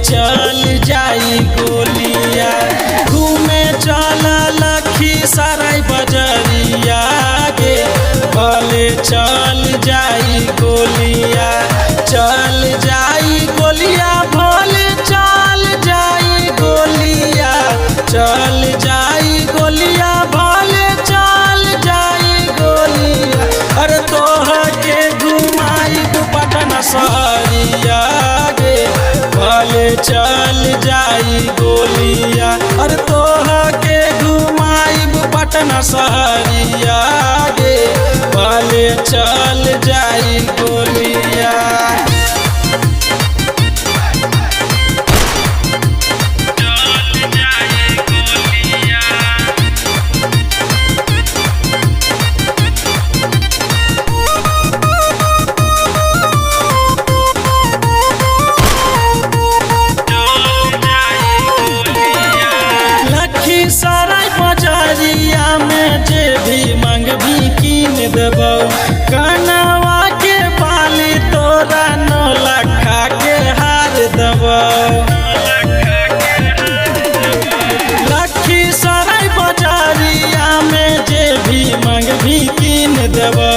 चल जाई गोलिया। घूमे चला लखीसराय बजरिया गे भले चल जाई गोलिया। चल जाई गोलिया भले चल जाई गोलिया। चल जाई गोलिया भले चल जाई गोलिया। अरे तोहके घुमाई पटना शहरिया गे भले चल जाई गोलिया। अरे तोहके घुमाई पटना शहरिया गे भले चल जाई गोलिया। लखीसराय बजरिया में जे भी मंगबी कीन देबो। कनवा के बाली तोरा 9 लाखा के हार देबो। लखीसराय बजरिया में जे भी मंगबी कीन देबो।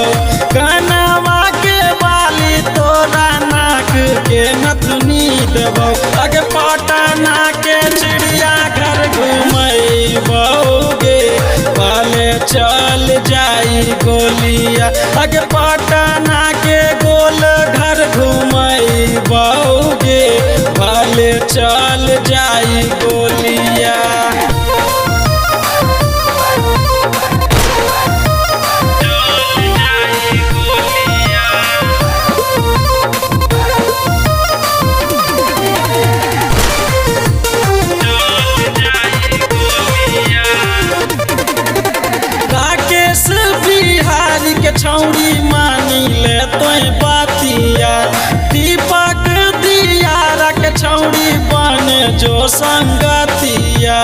कनवा के बाली तोरा नाक के नथुनी देबो। अगे पटना के चिड़िया घर घुमैबोगे भले चल जाई गोलिया। अगे पटना के गोल घर घुमैबोगे भले चल जाई गोलिया। बिहारी के छौड़ी मानी ले तोय बातिया। दीपक दियारा के छौड़ी बन जो संगतिया।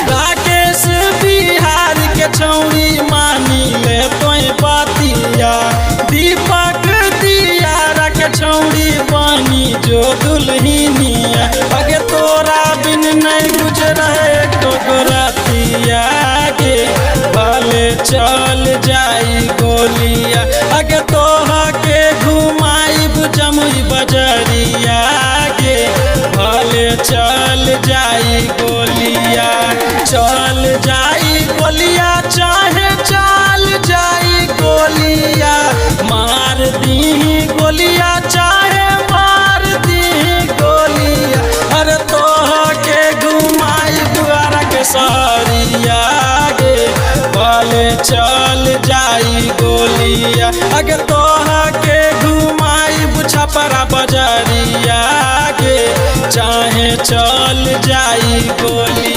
राकेश बिहारी के छौड़ी मानी ले तोय बातिया। दीपक दियारा के छौड़ी बनी जो दुल्हनिया। अगे तोरा बिन नहीं गुजरे गोरातिया गे भले चल जाई गोलिया। अगे तोहके घुमाई जमुई बजरिया गे भले चल जाई गोलिया। चल जाई गोलिया चाहे चल जाई गोलिया। मार दी गोलिया चाहे मार दी गोलिया। अरे तोहके घुमाई द्वारा के शहरिया गे भले चल जाई गोलिया। अगे तोहके घुमाई छपरा बजरिया गे चाहे चल जाई गोलिया।